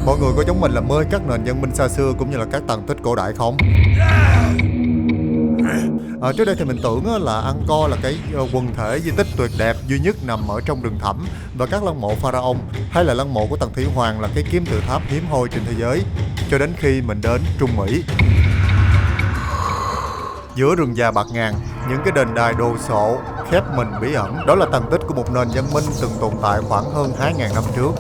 Mọi người có giống mình là mê các nền văn minh xa xưa cũng như là các tàn tích cổ đại không? Trước đây thì mình tưởng là Angkor là cái quần thể di tích tuyệt đẹp duy nhất nằm ở trong rừng thẳm, và các lăng mộ pharaoh hay là lăng mộ của Tần Thủy Hoàng là cái kim tự tháp hiếm hoi trên thế giới. Cho đến khi mình đến Trung Mỹ, giữa rừng già bạt ngàn, những cái đền đài đồ sộ khép mình bí ẩn, đó là tàn tích của một nền văn minh từng tồn tại khoảng hơn 2.000 năm trước.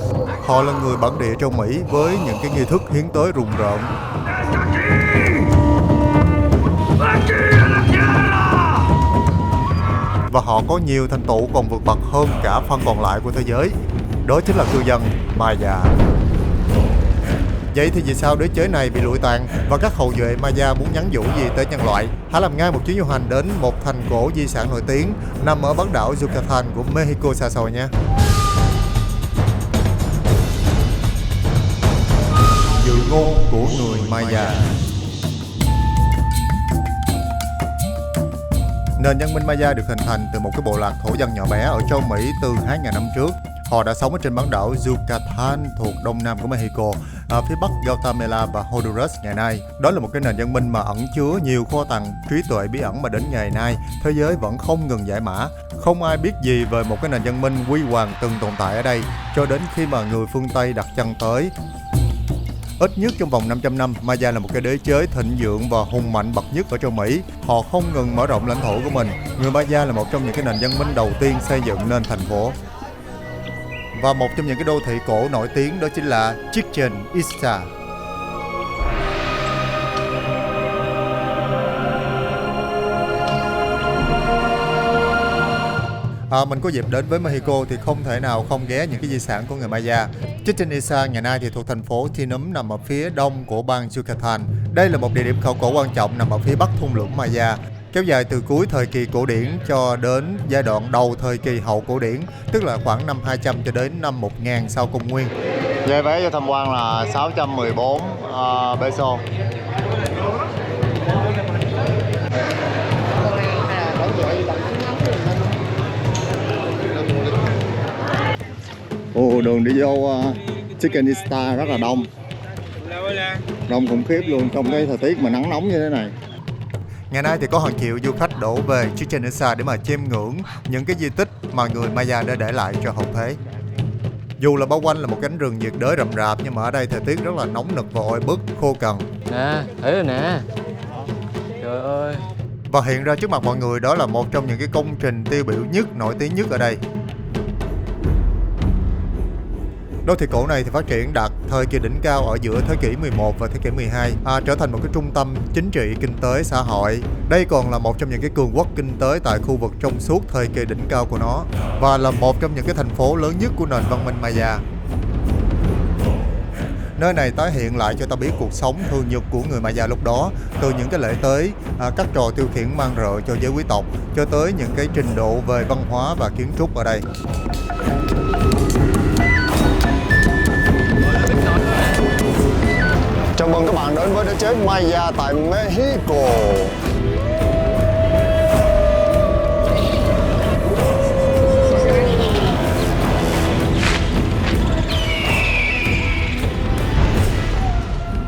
Họ là người bản địa trong Mỹ với những cái nghi thức hiến tế rùng rợn. Và họ có nhiều thành tựu còn vượt bậc hơn cả phần còn lại của thế giới. Đó chính là cư dân Maya. Vậy thì vì sao đế chế này bị lụi tàn và các hậu duệ Maya muốn nhắn nhủ gì tới nhân loại? Hãy làm ngay một chuyến du hành đến một thành cổ di sản nổi tiếng nằm ở bán đảo Yucatan của Mexico xa xôi nha. Dự ngôn của người Maya. Nền văn minh Maya được hình thành từ một cái bộ lạc thổ dân nhỏ bé ở châu Mỹ từ 2.000 năm trước. Họ đã sống ở trên bán đảo Yucatan thuộc đông nam của Mexico, ở phía bắc Guatemala và Honduras ngày nay. Đó là một cái nền văn minh mà ẩn chứa nhiều kho tàng trí tuệ bí ẩn mà đến ngày nay thế giới vẫn không ngừng giải mã. Không ai biết gì về một cái nền văn minh huy hoàng từng tồn tại ở đây cho đến khi mà người phương Tây đặt chân tới. Ít nhất trong vòng 500 năm, Maya là một cái đế chế thịnh vượng và hùng mạnh bậc nhất ở châu Mỹ. Họ không ngừng mở rộng lãnh thổ của mình. Người Maya là một trong những cái nền văn minh đầu tiên xây dựng nên thành phố. Và một trong những cái đô thị cổ nổi tiếng đó chính là Chichén Itzá. Mình có dịp đến với Mexico thì không thể nào không ghé những cái di sản của người Maya. Chichén Itzá ngày nay thì thuộc thành phố Tinum nằm ở phía đông của bang Yucatan. Đây là một địa điểm khảo cổ quan trọng nằm ở phía bắc thung lũng Maya, kéo dài từ cuối thời kỳ cổ điển cho đến giai đoạn đầu thời kỳ hậu cổ điển, tức là khoảng năm 200 cho đến năm 1000 sau công nguyên. Giá vé cho tham quan là 614 peso. Đường đi vô Chichén Itzá rất là đông. Đông khủng khiếp luôn trong cái thời tiết mà nắng nóng như thế này. Ngày nay thì có hàng triệu du khách đổ về Chichén Itzá để mà chiêm ngưỡng những cái di tích mà người Maya đã để lại cho hậu thế. Dù là bao quanh là một cánh rừng nhiệt đới rậm rạp, nhưng mà ở đây thời tiết rất là nóng nực và oi bức, khô cằn. Nè, thấy rồi nè. Trời ơi. Và hiện ra trước mặt mọi người đó là một trong những cái công trình tiêu biểu nhất, nổi tiếng nhất ở đây. Đô thị cổ này thì phát triển đạt thời kỳ đỉnh cao ở giữa thế kỷ 11 và thế kỷ 12, trở thành một cái trung tâm chính trị, kinh tế, xã hội. Đây còn là một trong những cái cường quốc kinh tế tại khu vực trong suốt thời kỳ đỉnh cao của nó, và là một trong những cái thành phố lớn nhất của nền văn minh Maya. Nơi này tái hiện lại cho ta biết cuộc sống thường nhật của người Maya lúc đó, từ những cái lễ tế, các trò tiêu khiển mang rợ cho giới quý tộc, cho tới những cái trình độ về văn hóa và kiến trúc ở đây. Chào mừng các bạn đến với đế chế Maya tại Mexico.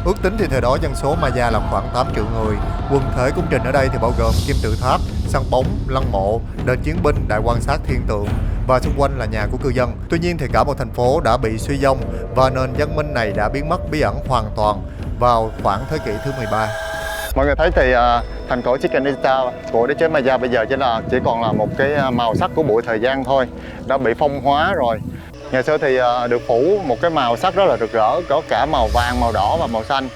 Ước tính thì thời đó dân số Maya là khoảng 8 triệu người. Quần thể công trình ở đây thì bao gồm kim tự tháp, sân bóng, lăng mộ, đền chiến binh, đài quan sát thiên tượng, và xung quanh là nhà của cư dân. Tuy nhiên thì cả một thành phố đã bị suy vong và nền văn minh này đã biến mất bí ẩn hoàn toàn vào khoảng thế kỷ thứ 13. Mọi người thấy thì thành cổ Chichén Itzá của đế chế Maya bây giờ chỉ còn là một cái màu sắc của bụi thời gian thôi, đã bị phong hóa rồi. Ngày xưa thì được phủ một cái màu sắc rất là rực rỡ, có cả màu vàng, màu đỏ và màu xanh.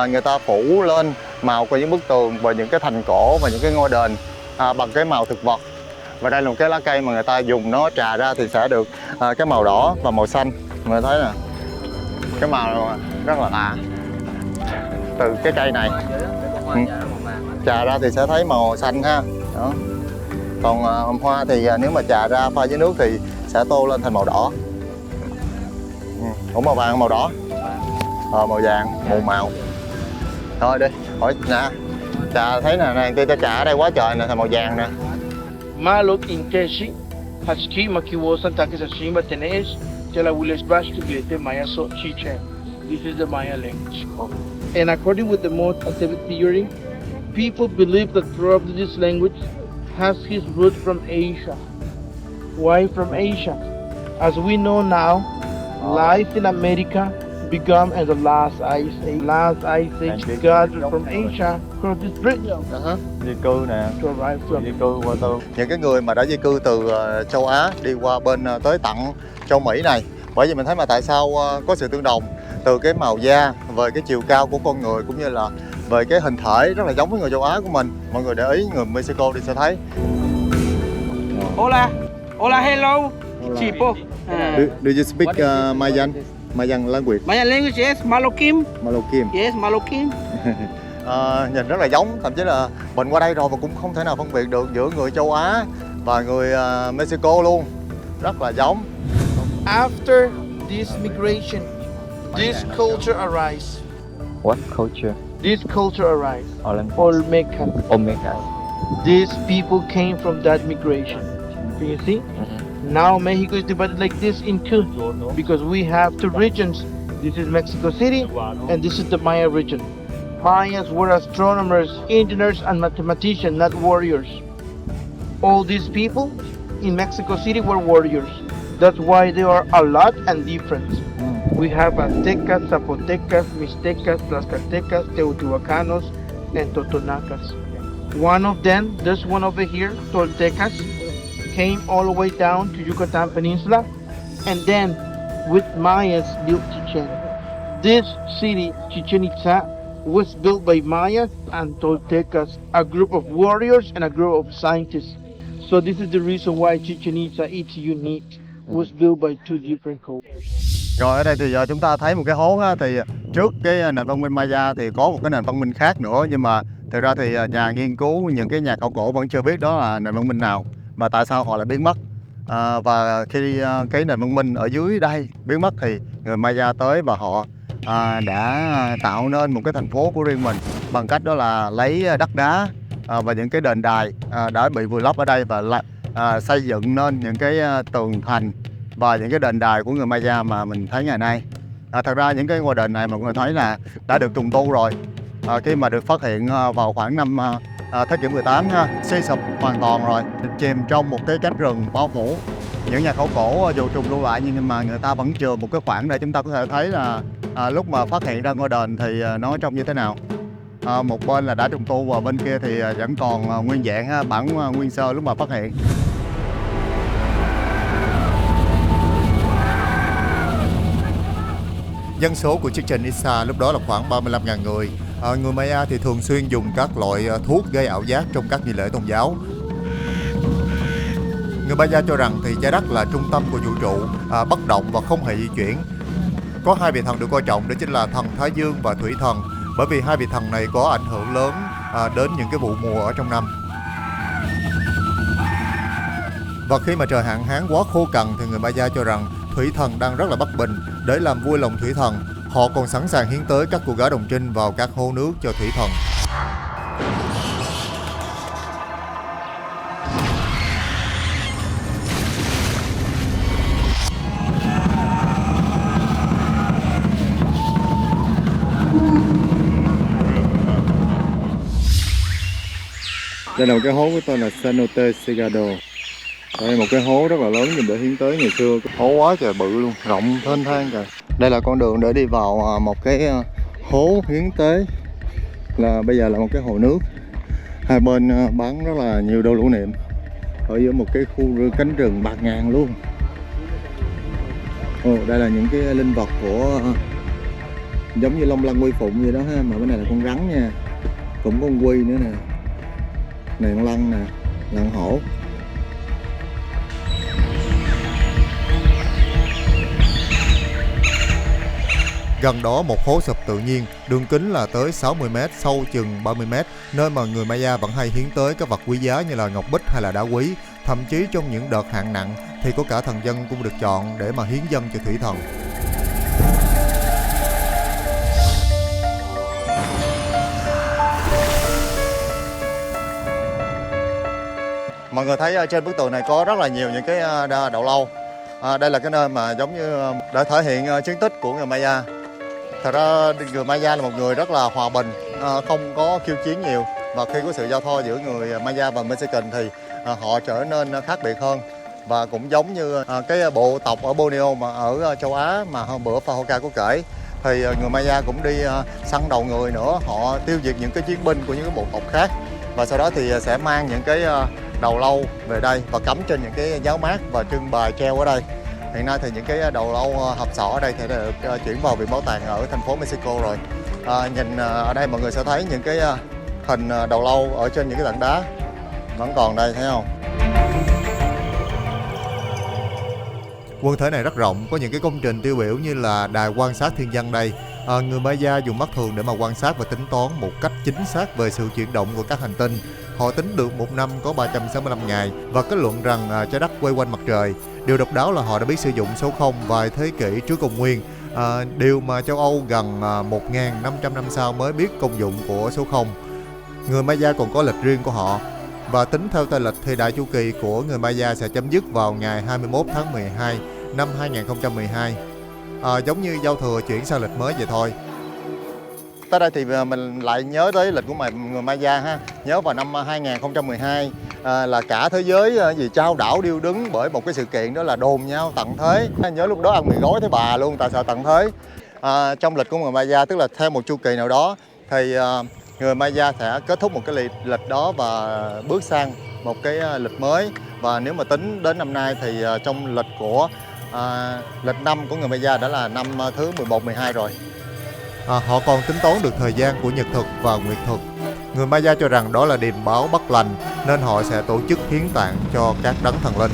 Người ta phủ lên màu của những bức tường và những cái thành cổ và những cái ngôi đền bằng cái màu thực vật. Và đây là một cái lá cây mà người ta dùng nó trà ra thì sẽ được cái màu đỏ và màu xanh. Mọi người thấy nè, cái màu rất là lạ từ cái cây này. Trà ra thì sẽ thấy màu xanh ha. Đó. Còn hoa thì nếu mà trà ra pha với nước thì sẽ tô lên thành màu đỏ. Ủa màu vàng màu đỏ, màu vàng màu màu. Thôi đi hỏi nè, trà thấy nè, cái trà ở đây quá trời nè, thành màu vàng nè. Malo inteshi haski makiwosan takis ashima tenes tela wules bash to glete maya so chichen This is the Maya language. And according with the most scientific theory, people believe that probably this language has its root from Asia. Why from Asia? As we know now, life in America began in the last ice age. Last ice age gathered from Asia across this bridge Di cư nè, to arrive from. di cư qua Tương. Những cái người mà đã di cư từ châu Á đi qua bên tới tận châu Mỹ này. Bởi vì mình thấy mà tại sao có sự tương đồng từ cái màu da, về cái chiều cao của con người cũng như là về cái hình thể rất là giống với người châu Á của mình. Mọi người để ý người Mexico thì sẽ thấy. Hola, hola, hello, Chipo. Do you speak Mayan language? My language is Malokim. Malokim. Yes, Malokim. Nhìn rất là giống, thậm chí là mình qua đây rồi mà cũng không thể nào phân biệt được giữa người châu Á và người Mexico luôn. Rất là giống. After this migration, this culture arise. What culture? This culture arise. Olmeca. Olmeca. These people came from that migration. Can you see? Now Mexico is divided like this in two because we have two regions. This is Mexico City and this is the Maya region. Mayas were astronomers, engineers and mathematicians, not warriors. All these people in Mexico City were warriors. That's why they are a lot and different. We have Aztecas, Zapotecas, Mixtecas, Tlaxcaltecas, Teotihuacanos, and Totonacas. One of them, this one over here, Toltecas, came all the way down to Yucatan Peninsula, and then with Mayas built Chichen. This city, Chichen Itza, was built by Mayas and Toltecas, a group of warriors and a group of scientists. So this is the reason why Chichen Itza is unique. Was built by two different cultures. Rồi ở đây thì giờ chúng ta thấy một cái hố á, thì trước cái nền văn minh Maya thì có một cái nền văn minh khác nữa, nhưng mà thực ra thì nhà nghiên cứu những cái nhà khảo cổ vẫn chưa biết đó là nền văn minh nào mà tại sao họ lại biến mất. Và khi cái nền văn minh ở dưới đây biến mất thì người Maya tới và họ đã tạo nên một cái thành phố của riêng mình bằng cách đó là lấy đất đá và những cái đền đài đã bị vùi lấp ở đây và xây dựng nên những cái tường thành và những cái đền đài của người Maya mà mình thấy ngày nay. Thật ra những cái ngôi đền này mọi người thấy là đã được trùng tu rồi. Khi mà được phát hiện vào khoảng năm thế kỷ 18 suy sụp hoàn toàn rồi, chìm trong một cái cánh rừng bao phủ. Những nhà khảo cổ dù trùng tu lại nhưng mà người ta vẫn chừa một cái khoảng để chúng ta có thể thấy là lúc mà phát hiện ra ngôi đền thì nó trông như thế nào. Một bên là đã trùng tu và bên kia thì vẫn còn nguyên vẹn bản nguyên sơ lúc mà phát hiện. Dân số của Chichen Itza lúc đó là khoảng 35.000 người. Người Maya thì thường xuyên dùng các loại thuốc gây ảo giác trong các nghi lễ tôn giáo. Người Maya cho rằng thì trái đất là trung tâm của vũ trụ, bất động và không hề di chuyển. Có hai vị thần được coi trọng, đó chính là thần Thái Dương và Thủy thần, bởi vì hai vị thần này có ảnh hưởng lớn đến những cái vụ mùa ở trong năm. Và khi mà trời hạn hán quá khô cằn thì người Maya cho rằng Thủy thần đang rất là bất bình. Để làm vui lòng Thủy thần, họ còn sẵn sàng hiến tới các cô gái đồng trinh vào các hố nước cho Thủy thần. Đây là một cái hố với tên là Cenote Sigado. Đây là một cái hố rất là lớn dùng để hiến tế ngày xưa. Hố quá trời bự luôn, rộng thênh thang kìa. Đây là con đường để đi vào một cái hố hiến tế. Là bây giờ là một cái hồ nước. Hai bên bán rất là nhiều đồ lưu niệm. Ở giữa một cái khu cánh rừng bạt ngàn luôn. Đây là những cái linh vật của giống như long lân quy phụng vậy đó ha. Mà cái này là con rắn nha. Cũng có con quy nữa nè. Này con lân nè, lân hổ. Gần đó một hố sụp tự nhiên, đường kính là tới 60m, sâu chừng 30m, nơi mà người Maya vẫn hay hiến tới các vật quý giá như là ngọc bích hay là đá quý. Thậm chí trong những đợt hạn nặng thì có cả thần dân cũng được chọn để mà hiến dâng cho thủy thần. Mọi người thấy trên bức tường này có rất là nhiều những cái đầu lâu. Đây là cái nơi mà giống như để thể hiện chiến tích của người Maya. Thật ra người Maya là một người rất là hòa bình, không có khiêu chiến nhiều. Và khi có sự giao thoa giữa người Maya và Mexican thì họ trở nên khác biệt hơn. Và cũng giống như cái bộ tộc ở Borneo mà ở châu Á mà hôm bữa Fahoka có kể, thì người Maya cũng đi săn đầu người nữa, họ tiêu diệt những cái chiến binh của những cái bộ tộc khác. Và sau đó thì sẽ mang những cái đầu lâu về đây và cắm trên những cái giáo mát và trưng bày treo ở đây. Hiện nay thì những cái đầu lâu hộp sọ ở đây thì đã được chuyển vào Viện Bảo tàng ở thành phố Mexico rồi. Nhìn ở đây mọi người sẽ thấy những cái hình đầu lâu ở trên những cái tảng đá vẫn còn đây, thấy không? Quần thể này rất rộng, có những cái công trình tiêu biểu như là đài quan sát thiên văn đây. Người Maya dùng mắt thường để mà quan sát và tính toán một cách chính xác về sự chuyển động của các hành tinh. Họ tính được một năm có 365 ngày và kết luận rằng trái đất quay quanh mặt trời. Điều độc đáo là họ đã biết sử dụng số 0 vài thế kỷ trước công nguyên. Điều mà châu Âu gần 1.500 năm sau mới biết công dụng của số 0. Người Maya còn có lịch riêng của họ. Và tính theo tây lịch thì đại chu kỳ của người Maya sẽ chấm dứt vào ngày 21 tháng 12 năm 2012. Giống như giao thừa chuyển sang lịch mới vậy thôi. Tới đây thì mình lại nhớ tới lịch của người Maya ha. Nhớ vào năm 2012 là cả thế giới trao đảo điêu đứng bởi một cái sự kiện, đó là đồn nhau tận thế. Nhớ lúc đó ăn mì gói thấy bà luôn, tại sao tận thế. Trong lịch của người Maya, tức là theo một chu kỳ nào đó thì người Maya sẽ kết thúc một cái lịch đó và bước sang một cái lịch mới. Và nếu mà tính đến năm nay thì trong lịch của lịch năm của người Maya đã là năm thứ 11, 12 rồi. Họ còn tính toán được thời gian của nhật thực và nguyệt thực. Người Maya cho rằng đó là điềm báo bất lành nên họ sẽ tổ chức hiến tạng cho các đấng thần linh.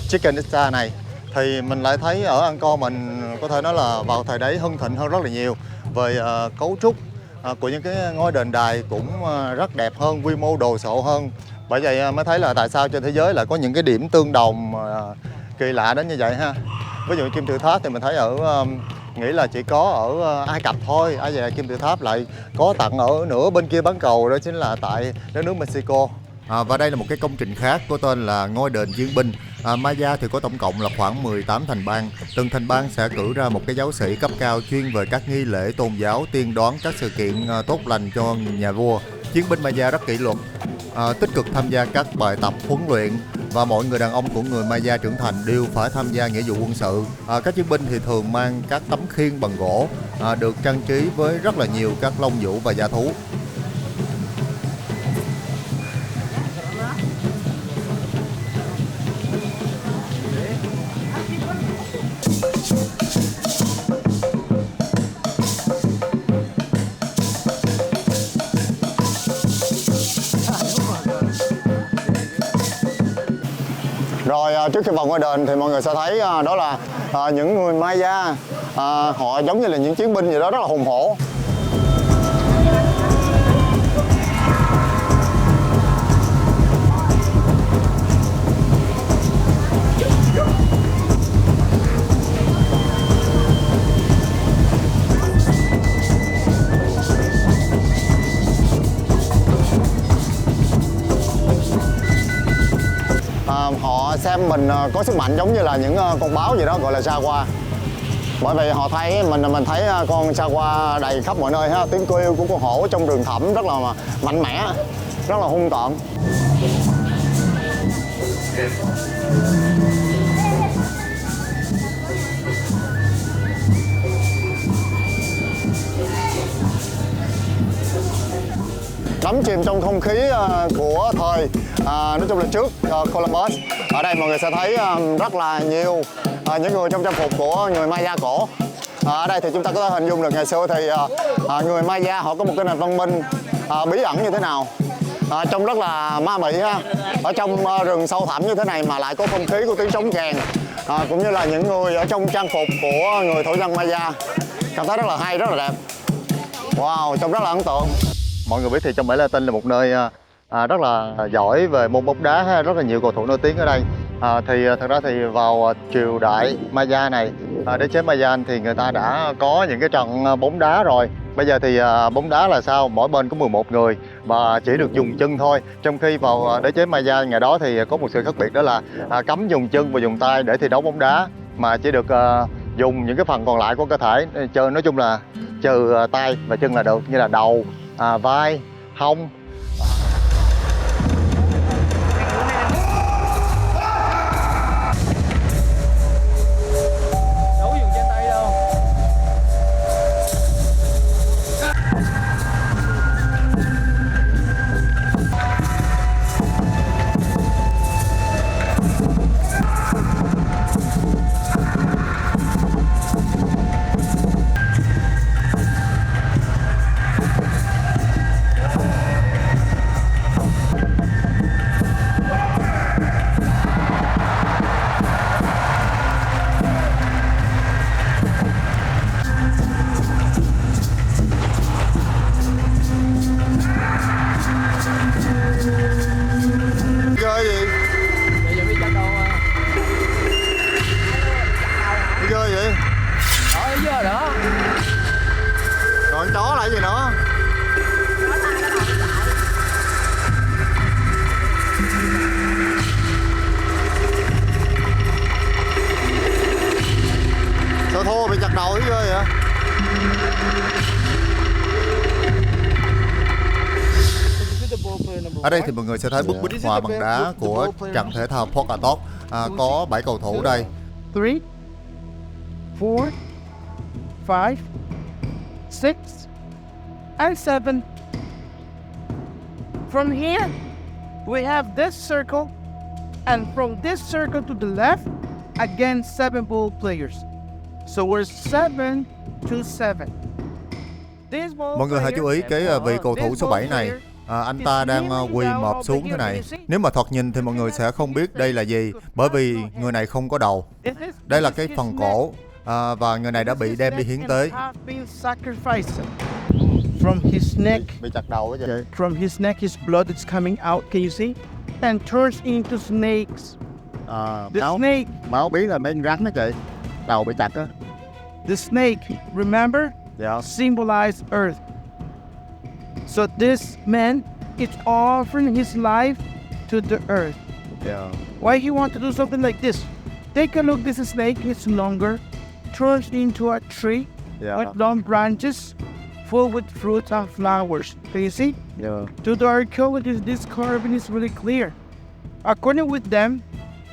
Chichen Itza này thì mình lại thấy ở Angkor mình có thể nói là vào thời đấy hưng thịnh hơn rất là nhiều về cấu trúc của những cái ngôi đền đài cũng rất đẹp hơn, quy mô đồ sộ hơn. Bởi vậy mới thấy là tại sao trên thế giới lại có những cái điểm tương đồng kỳ lạ đến như vậy ha. Ví dụ kim tự tháp thì mình thấy nghĩ là chỉ có ở Ai Cập thôi, ai về kim tự tháp lại có tận ở nửa bên kia bán cầu, đó chính là tại đất nước Mexico. Và đây là một cái công trình khác có tên là ngôi đền chiến binh. Maya thì có tổng cộng là khoảng 18 thành bang. Từng thành bang sẽ cử ra một cái giáo sĩ cấp cao chuyên về các nghi lễ tôn giáo, tiên đoán các sự kiện tốt lành cho nhà vua. Chiến binh Maya rất kỷ luật, tích cực tham gia các bài tập huấn luyện, và mọi người đàn ông của người Maya trưởng thành đều phải tham gia nghĩa vụ quân sự. Các chiến binh thì thường mang các tấm khiên bằng gỗ được trang trí với rất là nhiều các lông vũ và da thú. Rồi trước khi vào ngôi đền thì mọi người sẽ thấy đó là những người Maya, họ giống như là những chiến binh gì đó rất là hùng hổ. em mình có sức mạnh giống như là những con báo gì đó, gọi là jaguar. Bởi vì họ thấy mình thấy con jaguar đầy khắp mọi nơi ha, tiếng kêu của con hổ trong rừng thẳm rất là mạnh mẽ, rất là hung tợn. Đắm chìm trong không khí của thời nói chung là trước Columbus. Ở đây mọi người sẽ thấy rất là nhiều những người trong trang phục của người Maya cổ. Ở đây thì chúng ta có thể hình dung được ngày xưa thì người Maya họ có một cái nền văn minh bí ẩn như thế nào, trông rất là ma mị ha. Ở trong rừng sâu thẳm như thế này mà lại có không khí của tiếng trống kèn, cũng như là những người ở trong trang phục của người thổ dân Maya. Cảm thấy rất là hay, rất là đẹp. Wow, trông rất là ấn tượng. Mọi người biết thì trong Mỹ Latin là một nơi rất là giỏi về môn bóng đá ha, rất là nhiều cầu thủ nổi tiếng ở đây. Thì thật ra thì vào triều đại Maya này, đế chế Maya thì người ta đã có những cái trận bóng đá rồi. Bây giờ thì bóng đá là sao? Mỗi bên có 11 người và chỉ được dùng chân thôi. Trong khi vào đế chế Maya ngày đó thì có một sự khác biệt, đó là cấm dùng chân và dùng tay để thi đấu bóng đá, mà chỉ được dùng những cái phần còn lại của cơ thể. Chơi nói chung là trừ tay và chân là được, như là đầu, vai, hông. Đâu có dùng trên tay đâu. Ghê gì? Bây giờ biết chặt đâu mà. Ghê vậy? Đó, thấy chưa đó. Rồi con chó lại gì nữa? Sao thua bị chặt đầu thấy ghê vậy? Ở đây thì mọi người sẽ thấy bức bích họa bằng đá của trận thể thao Port Arthur. Có 7 cầu thủ đây. 3, 4, 5, 6, and 7. From here, we have this circle, and from this circle to the left, again 7 ball players. So we're 7 to 7. Mọi người hãy chú ý cái vị cầu thủ số 7 này. Anh ta đang quỳ mọp xuống thế này. Nếu mà thoạt nhìn thì mọi người sẽ không biết đây là gì, bởi vì người này không có đầu. Đây là cái phần cổ, và người này đã bị đem đi hiến tế. From his neck, Bị chặt đầu cái gì? from his neck, his blood is coming out. Can you see? And turns into snakes. The snake, Máu biến là mấy con rắn đó chị. Đầu bị chặt á. the snake, remember, Dạ. symbolize Earth. So this man is offering his life to the Earth. Dạ. Why he want to do something like this? Take a look. This snake is longer, turns into a tree Yeah. with long branches, full with fruits and flowers. Can you see? Dạ. To the archaeologists, this carving is really clear. According with them,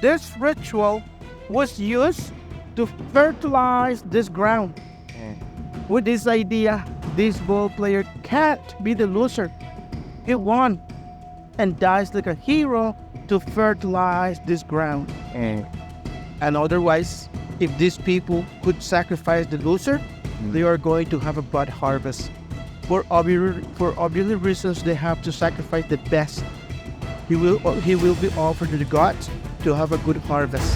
this ritual was used to fertilize this ground. With this idea, this ball player can't be the loser. He won and dies like a hero to fertilize this ground. And otherwise, if these people could sacrifice the loser, they are going to have a bad harvest. For obvious reasons, they have to sacrifice the best. He will be offered to the gods to have a good harvest.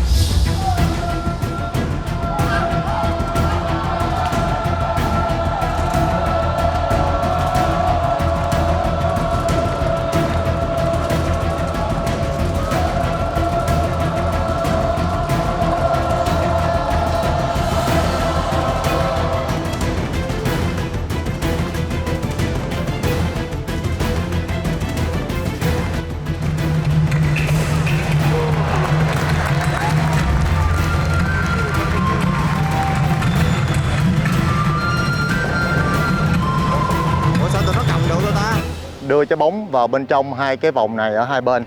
đưa trái bóng vào bên trong hai cái vòng này ở hai bên.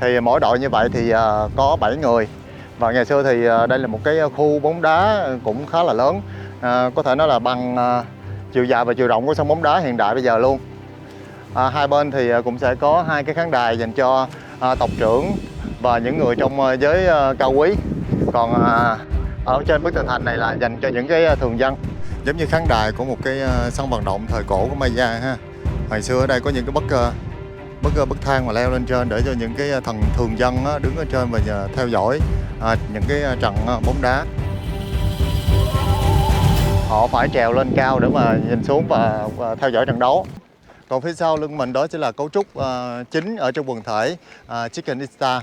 Thì mỗi đội như vậy thì có 7 người. Và ngày xưa thì đây là một cái khu bóng đá cũng khá là lớn, có thể nói là bằng chiều dài và chiều rộng của sân bóng đá hiện đại bây giờ luôn. Hai bên thì cũng sẽ có hai cái khán đài dành cho tộc trưởng và những người trong giới cao quý. Còn ở trên bức tường thành này là dành cho những cái thường dân, giống như khán đài của một cái sân vận động thời cổ của Maya ha. Hồi xưa ở đây có những cái bậc thang mà leo lên trên để cho những cái thần thường dân đứng ở trên và theo dõi những cái trận bóng đá. Họ phải trèo lên cao để mà nhìn xuống và theo dõi trận đấu. Còn phía sau lưng mình đó chính là cấu trúc chính ở trong quần thể Chichen Itza.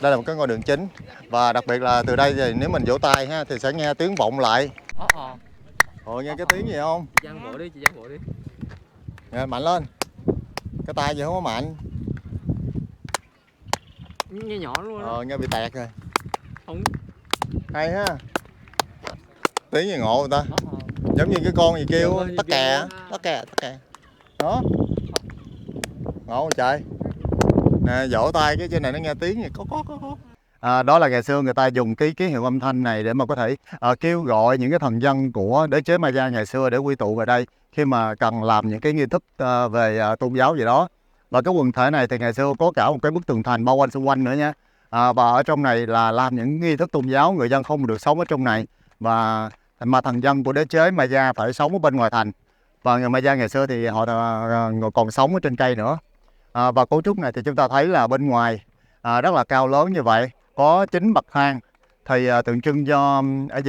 Đây là một cái ngôi đường chính, và đặc biệt là từ đây thì nếu mình vỗ tay ha thì sẽ nghe tiếng vọng lại. Nghe cái tiếng gì không? Giang bộ đi, chị giang bộ đi. Nghe mạnh lên. Cái tay gì không có mạnh. Nghe nhỏ luôn đó. Nghe bị tẹt rồi. Không. Hay ha. Tiếng gì ngộ người ta. Giống như cái con gì kêu tắc kè. Đó. Ngộ trời. Nè, vỗ tay cái trên này nó nghe tiếng gì có. Đó là ngày xưa người ta dùng cái ký hiệu âm thanh này để mà có thể kêu gọi những cái thần dân của đế chế Maya ngày xưa để quy tụ về đây khi mà cần làm những cái nghi thức về tôn giáo gì đó. Và cái quần thể này thì ngày xưa có cả một cái bức tường thành bao quanh xung quanh nữa nha. Và ở trong này là làm những nghi thức tôn giáo, người dân không được sống ở trong này, và mà thần dân của đế chế Maya phải sống ở bên ngoài thành. Và người Maya ngày xưa thì họ còn sống ở trên cây nữa. Và cấu trúc này thì chúng ta thấy là bên ngoài rất là cao lớn như vậy, có 9 bậc thang, thì tượng trưng cho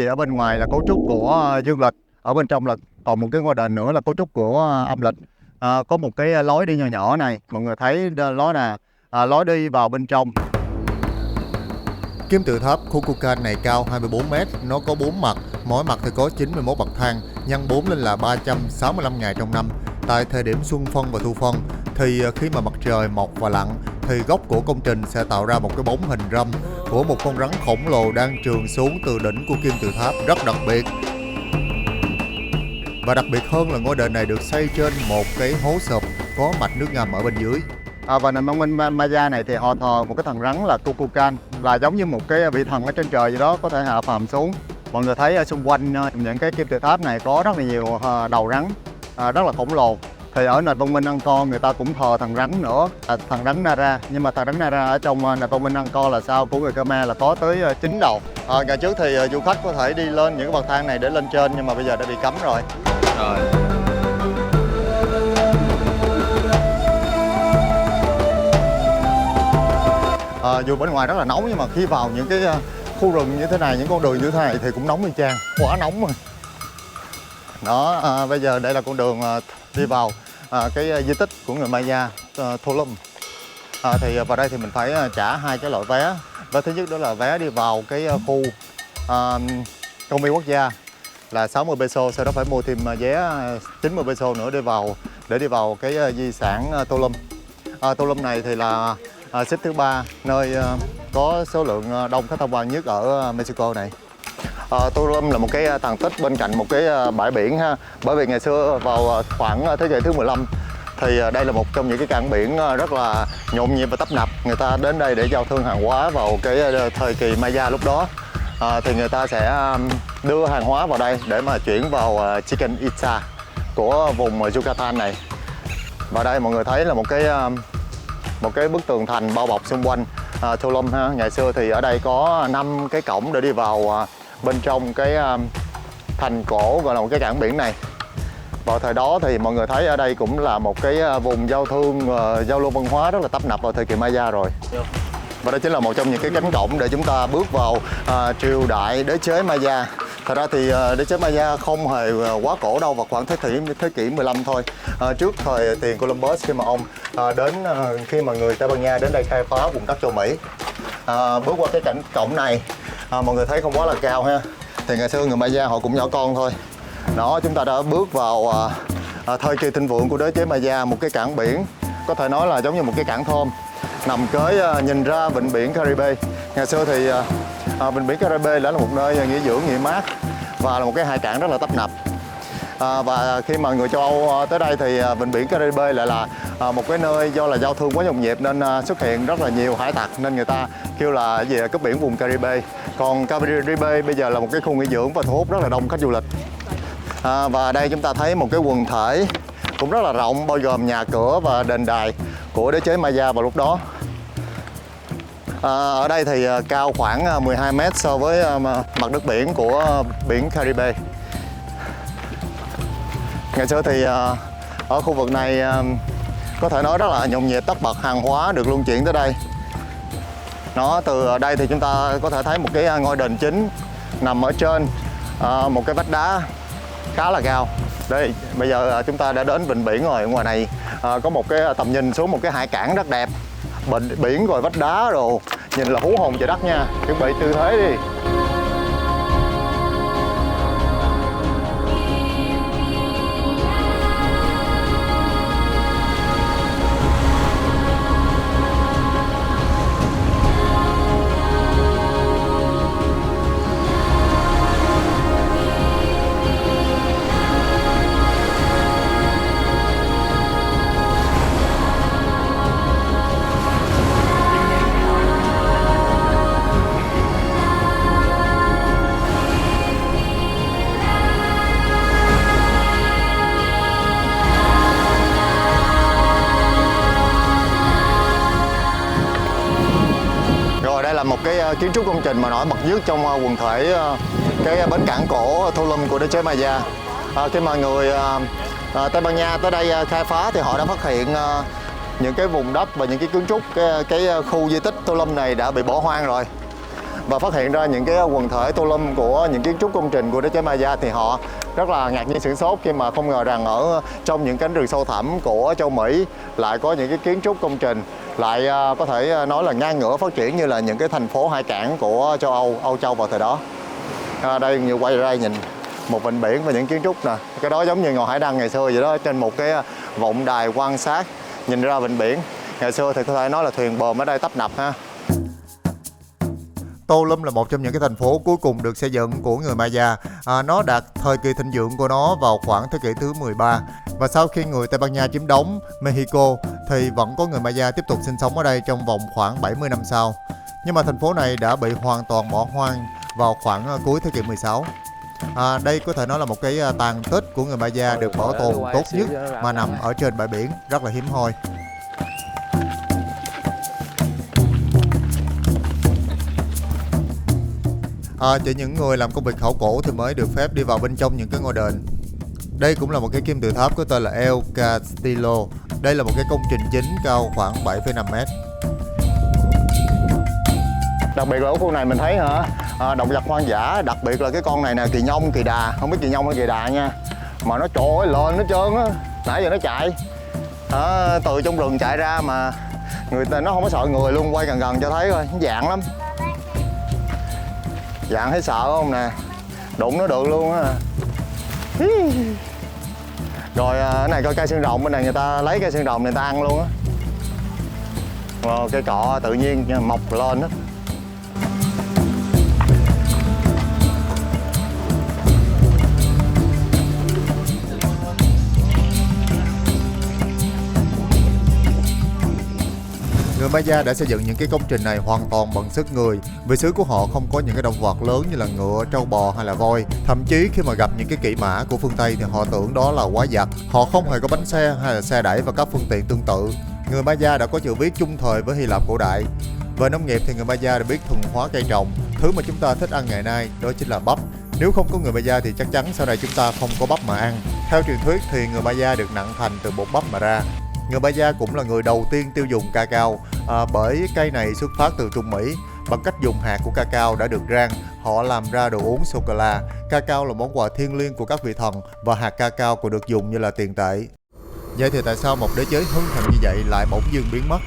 ở bên ngoài là cấu trúc của dương lịch, ở bên trong là còn một cái ngôi đền nữa là cấu trúc của âm lịch. Có một cái lối đi nhỏ nhỏ này, mọi người thấy lối đi vào bên trong. Kim tự tháp Kukulkan này cao 24 m, nó có 4 mặt, mỗi mặt thì có 91 bậc thang, nhân 4 lên là 365 ngày trong năm. Tại thời điểm xuân phân và thu phân thì khi mà mặt trời mọc và lặn thì góc của công trình sẽ tạo ra một cái bóng hình râm của một con rắn khổng lồ đang trườn xuống từ đỉnh của kim tự tháp, rất đặc biệt. Và đặc biệt hơn là ngôi đền này được xây trên một cái hố sụp có mạch nước ngầm ở bên dưới. Và nền văn minh Maya này thì họ thờ một cái thần rắn là Kukulkan, là giống như một cái vị thần ở trên trời gì đó có thể hạ phàm xuống. Mọi người thấy ở xung quanh những cái kim tự tháp này có rất là nhiều đầu rắn rất là khổng lồ. Thì ở nền văn minh Angkor người ta cũng thờ thần rắn nữa, thần rắn Nara. Nhưng mà thần rắn Nara ở trong nền văn minh Angkor là sao, của người Khmer là có tới 9 đầu. Ngày trước thì du khách có thể đi lên những cái bậc thang này để lên trên, nhưng mà bây giờ đã bị cấm rồi. Dù bên ngoài rất là nóng nhưng mà khi vào những cái khu rừng như thế này, những con đường như thế này thì cũng nóng như chang, quá nóng rồi. Đó, bây giờ đây là con đường đi vào cái di tích của người Maya Tholum. Thì vào đây thì mình phải trả hai cái loại vé. Vé thứ nhất đó là vé đi vào cái khu công viên quốc gia là 60 peso, sau đó phải mua thêm vé 90 peso nữa để đi vào cái di sản Tholum. Tholum này thì là xếp thứ 3 nơi có số lượng đông khách tham quan nhất ở Mexico này. Tholum là một cái tàn tích bên cạnh một cái bãi biển ha, bởi vì ngày xưa vào khoảng thế kỷ thứ 15 thì đây là một trong những cái cảng biển rất là nhộn nhịp và tấp nập. Người ta đến đây để giao thương hàng hóa vào cái thời kỳ Maya lúc đó. Thì người ta sẽ đưa hàng hóa vào đây để mà chuyển vào Chichen Itza của vùng Yucatan này. Và đây mọi người thấy là một cái bức tường thành bao bọc xung quanh Tholum ha. Ngày xưa thì ở đây có 5 cái cổng để đi vào bên trong cái thành cổ, gọi là một cái cảng biển này. Vào thời đó thì mọi người thấy ở đây cũng là một cái vùng giao thương, giao lưu văn hóa rất là tấp nập vào thời kỳ Maya rồi. Và đó chính là một trong những cái cánh cổng để chúng ta bước vào triều đại đế chế Maya. Thật ra thì đế chế Maya không hề quá cổ đâu, vào khoảng thế kỷ 15 thôi. Trước thời tiền Columbus, khi mà ông khi mà người Tây Ban Nha đến đây khai phá vùng đất châu Mỹ. Bước qua cái cánh cổng này, mọi người thấy không quá là cao ha. Thì ngày xưa người Maya họ cũng nhỏ con thôi. Đó, chúng ta đã bước vào thời kỳ thịnh vượng của đế chế Maya, một cái cảng biển có thể nói là giống như một cái cảng thơm nằm kế nhìn ra vịnh biển Caribe. Ngày xưa thì vịnh biển Caribe đã là một nơi nghỉ dưỡng, nghỉ mát và là một cái hải cảng rất là tấp nập. Và khi mà người châu Âu tới đây thì vịnh biển Caribe lại là một cái nơi do là giao thương quá nhộn nhịp nên xuất hiện rất là nhiều hải tặc, nên người ta kêu là gì cướp biển vùng Caribe. Còn Caribe bây giờ là một cái khu nghỉ dưỡng và thu hút rất là đông khách du lịch. Và đây chúng ta thấy một cái quần thể cũng rất là rộng, bao gồm nhà cửa và đền đài của đế chế Maya vào lúc đó. Ở đây thì cao khoảng 12 mét so với mặt nước biển của biển Caribe. Ngày xưa thì ở khu vực này có thể nói rất là nhộn nhịp, tất bật hàng hóa được luân chuyển tới đây. Từ đây thì chúng ta có thể thấy một cái ngôi đền chính nằm ở trên một cái vách đá khá là cao. Đây, bây giờ chúng ta đã đến vịnh biển rồi. Ngoài này có một cái tầm nhìn xuống một cái hải cảng rất đẹp. Biển rồi vách đá rồi, nhìn là hú hồn trời đất nha. Chuẩn bị tư thế đi. Một cái kiến trúc công trình mà nổi bật nhất trong quần thể cái bến cảng cổ Tulum của đế chế Maya. Khi mà người Tây Ban Nha tới đây khai phá thì họ đã phát hiện những cái vùng đất và những cái kiến trúc cái khu di tích Tulum này đã bị bỏ hoang rồi, và phát hiện ra những cái quần thể Tulum của những kiến trúc công trình của đế chế Maya thì họ rất là ngạc nhiên sửng sốt khi mà không ngờ rằng ở trong những cánh rừng sâu thẳm của châu Mỹ lại có những cái kiến trúc công trình lại có thể nói là ngang ngửa phát triển như là những cái thành phố hải cảng của châu Âu Châu vào thời đó. Đây như quay ra nhìn một vịnh biển và những kiến trúc nè, cái đó giống như ngọn hải đăng ngày xưa vậy đó, trên một cái vọng đài quan sát nhìn ra vịnh biển. Ngày xưa thì có thể nói là thuyền bờm ở đây tấp nập ha. Tulum là một trong những cái thành phố cuối cùng được xây dựng của người Maya. Nó đạt thời kỳ thịnh vượng của nó vào khoảng thế kỷ thứ 13. Và sau khi người Tây Ban Nha chiếm đóng Mexico thì vẫn có người Maya tiếp tục sinh sống ở đây trong vòng khoảng 70 năm sau. Nhưng mà thành phố này đã bị hoàn toàn bỏ hoang vào khoảng cuối thế kỷ 16. Đây có thể nói là một cái tàn tích của người Maya được bảo tồn tốt nhất mà nằm ở trên bãi biển, rất là hiếm hoi. Chỉ những người làm công việc khảo cổ thì mới được phép đi vào bên trong những cái ngôi đền. Đây cũng là một cái kim tự tháp có tên là El Castillo. Đây là một cái công trình chính cao khoảng 7,5 mét. Đặc biệt là ở khu này mình thấy động vật hoang dã, đặc biệt là cái con này nè, kỳ nhông, kỳ đà, không biết kỳ nhông hay kỳ đà nha. Mà nó trội lên nó trơn á, nãy giờ nó chạy. Từ trong rừng chạy ra mà người ta nó không có sợ người luôn, quay gần gần cho thấy coi, nó dạng lắm. Dạng thấy sợ không nè, đụng nó được luôn á. Rồi cái này coi cây xương rồng, bên này người ta lấy cây xương rồng người ta ăn luôn á. Cây cọ tự nhiên mọc lên á. Người Maya đã xây dựng những cái công trình này hoàn toàn bằng sức người. Vì xứ của họ không có những cái động vật lớn như là ngựa, trâu bò hay là voi. Thậm chí khi mà gặp những cái kỵ mã của phương Tây thì họ tưởng đó là quái vật. Họ không hề có bánh xe hay là xe đẩy và các phương tiện tương tự. Người Maya đã có chữ viết chung thời với Hy Lạp cổ đại. Về nông nghiệp thì người Maya đã biết thuần hóa cây trồng. Thứ mà chúng ta thích ăn ngày nay đó chính là bắp. Nếu không có người Maya thì chắc chắn sau này chúng ta không có bắp mà ăn. Theo truyền thuyết thì người Maya được nặng thành từ bột bắp mà ra. Người Maya cũng là người đầu tiên tiêu dùng cacao, bởi cây này xuất phát từ Trung Mỹ. Bằng cách dùng hạt của cacao đã được rang, họ làm ra đồ uống sô-cô-la. Cacao là món quà thiêng liêng của các vị thần và hạt cacao còn được dùng như là tiền tệ. Vậy thì tại sao một đế chế hưng thịnh như vậy lại bỗng dưng biến mất?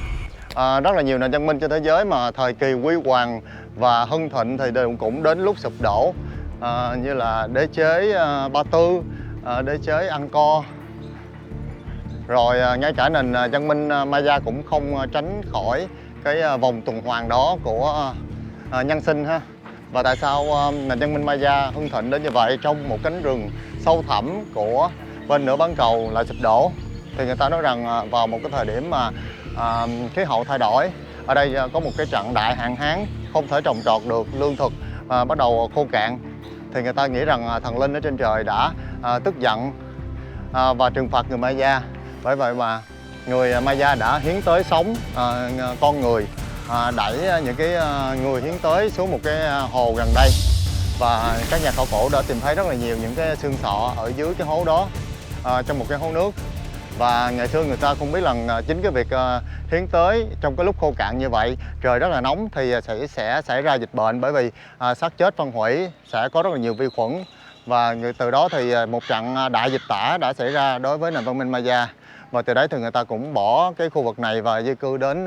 Rất là nhiều nền văn minh trên thế giới mà thời kỳ huy hoàng và hưng thịnh thì đều cũng đến lúc sụp đổ, như là đế chế Ba Tư, đế chế Angkor. Rồi ngay cả nền văn minh Maya cũng không tránh khỏi cái vòng tuần hoàn đó của nhân sinh ha. Và tại sao nền văn minh Maya hưng thịnh đến như vậy trong một cánh rừng sâu thẳm của bên nửa bán cầu lại sụp đổ. Thì người ta nói rằng vào một cái thời điểm mà khí hậu thay đổi, ở đây có một cái trận đại hạn hán, không thể trồng trọt được, lương thực bắt đầu khô cạn. Thì người ta nghĩ rằng thần linh ở trên trời đã tức giận và trừng phạt người Maya. Bởi vậy mà người Maya đã hiến tới sống con người, đẩy những cái người hiến tới xuống một cái hồ gần đây. Và các nhà khảo cổ đã tìm thấy rất là nhiều những cái xương sọ ở dưới cái hố đó, trong một cái hố nước. Và ngày xưa người ta không biết rằng chính cái việc hiến tới trong cái lúc khô cạn như vậy, trời rất là nóng thì sẽ xảy ra dịch bệnh, bởi vì xác chết phân hủy sẽ có rất là nhiều vi khuẩn. Và từ đó thì một trận đại dịch tả đã xảy ra đối với nền văn minh Maya. Và từ đấy thì người ta cũng bỏ cái khu vực này và di cư đến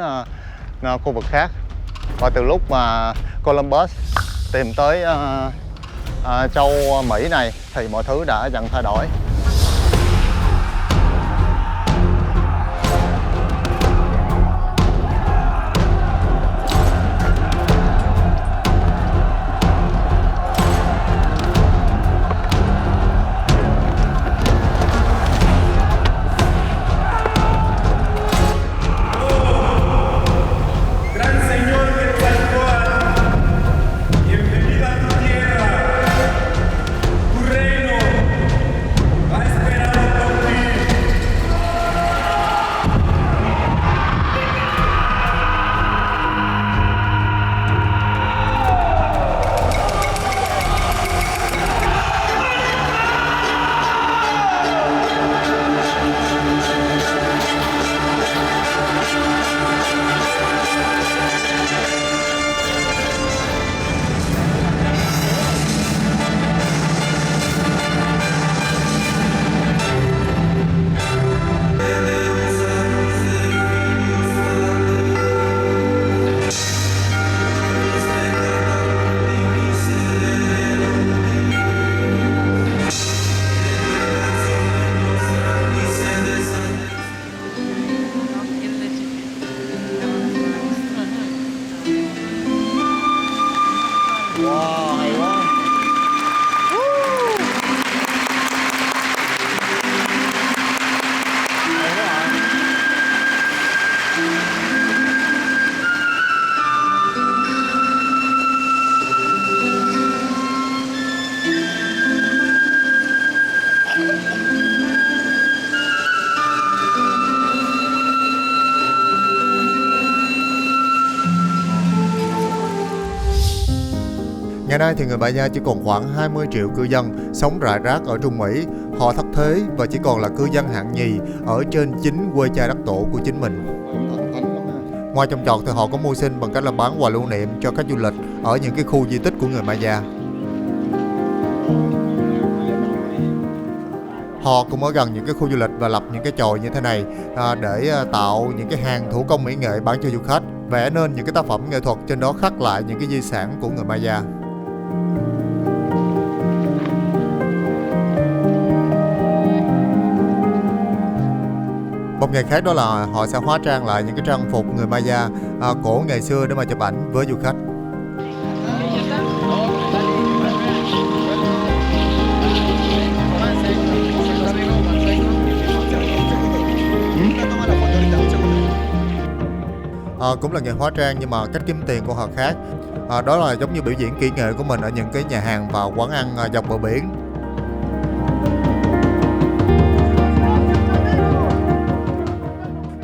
khu vực khác. Và từ lúc mà Columbus tìm tới châu Mỹ này thì mọi thứ đã dần thay đổi. Ngày nay thì người Maya chỉ còn khoảng 20 triệu cư dân sống rải rác ở Trung Mỹ. Họ thất thế và chỉ còn là cư dân hạng nhì ở trên chính quê cha đất tổ của chính mình. Ngoài trồng trọt thì họ có mưu sinh bằng cách là bán quà lưu niệm cho khách du lịch ở những cái khu di tích của người Maya. Họ cũng ở gần những cái khu du lịch và lập những cái chòi như thế này để tạo những cái hàng thủ công mỹ nghệ bán cho du khách, vẽ nên những cái tác phẩm nghệ thuật trên đó khắc lại những cái di sản của người Maya. Một ngày khác đó là họ sẽ hóa trang lại những cái trang phục người Maya cổ ngày xưa để mà chụp ảnh với du khách. Cũng là nghề hóa trang nhưng mà cách kiếm tiền của họ khác. Đó là giống như biểu diễn kỹ nghệ của mình ở những cái nhà hàng và quán ăn dọc bờ biển.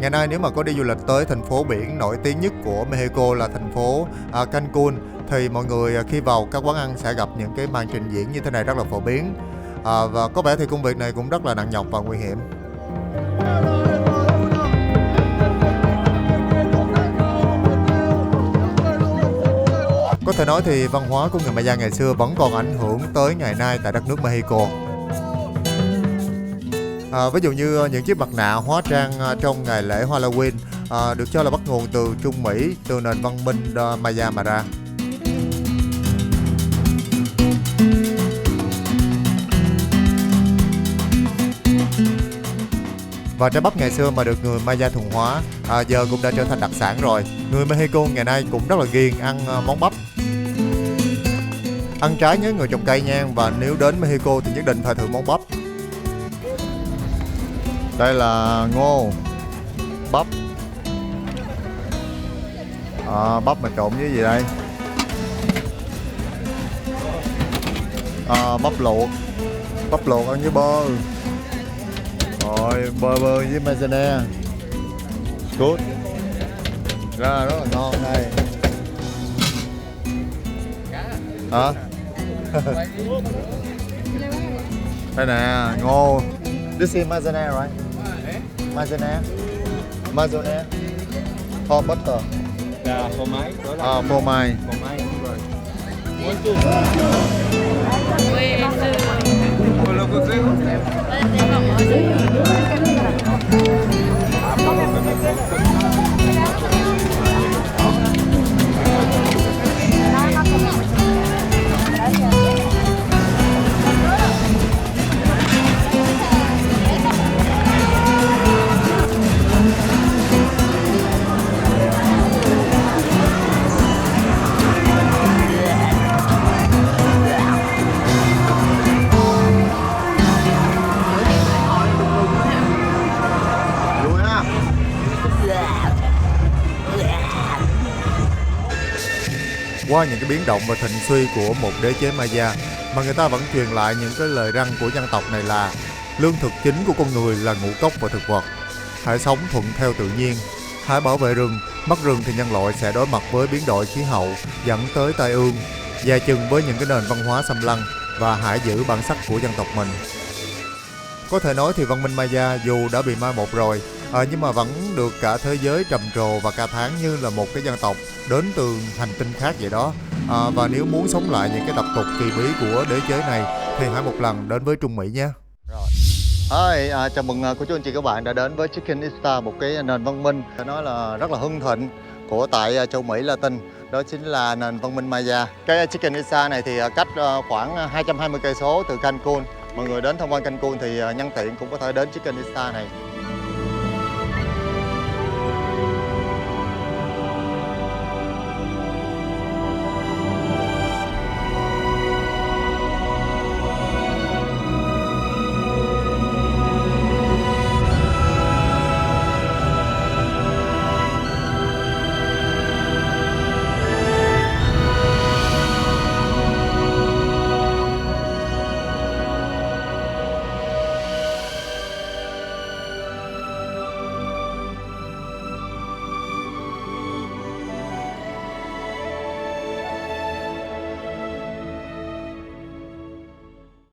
Ngày nay nếu mà có đi du lịch tới thành phố biển nổi tiếng nhất của Mexico là thành phố Cancun, thì mọi người khi vào các quán ăn sẽ gặp những cái màn trình diễn như thế này rất là phổ biến. Và có vẻ thì công việc này cũng rất là nặng nhọc và nguy hiểm. Có thể nói thì văn hóa của người Maya ngày xưa vẫn còn ảnh hưởng tới ngày nay tại đất nước Mexico. Ví dụ như những chiếc mặt nạ hóa trang trong ngày lễ Halloween được cho là bắt nguồn từ Trung Mỹ, từ nền văn minh Maya mà ra. Và trái bắp ngày xưa mà được người Maya thuần hóa giờ cũng đã trở thành đặc sản rồi. Người Mexico ngày nay cũng rất là ghiền ăn món bắp. Ăn trái nhớ người trồng cây nha, và nếu đến Mexico thì nhất định phải thử món bắp. Đây là ngô, bắp. Bắp mà trộn với gì đây? Bắp luộc ăn với bơ. Rồi bơ với maizena. Good. Ra rất là ngon đây. Hả? Đây nè, ngô. This is maizena, right? Maizena. Or butter. Là phô mai. Phô mai. Qua những cái biến động và thịnh suy của một đế chế Maya mà người ta vẫn truyền lại những cái lời răn của dân tộc này là lương thực chính của con người là ngũ cốc và thực vật. Hãy sống thuận theo tự nhiên, hãy bảo vệ rừng, mất rừng thì nhân loại sẽ đối mặt với biến đổi khí hậu dẫn tới tai ương, dè chừng với những cái nền văn hóa xâm lăng và hãy giữ bản sắc của dân tộc mình. Có thể nói thì văn minh Maya dù đã bị mai một rồi, nhưng mà vẫn được cả thế giới trầm trồ và ca thán như là một cái dân tộc đến từ hành tinh khác vậy đó. Và nếu muốn sống lại những cái tập tục kỳ bí của đế chế này thì hãy một lần đến với Trung Mỹ nhé. Chào mừng cô chú anh chị các bạn đã đến với Chickenista, một cái nền văn minh phải nói là rất là hưng thịnh của tại châu Mỹ Latin. Đó chính là nền văn minh Maya. Cái Chickenista này thì cách khoảng 220 cây số từ Cancun. Mọi người đến tham quan Cancun thì nhân tiện cũng có thể đến Chickenista này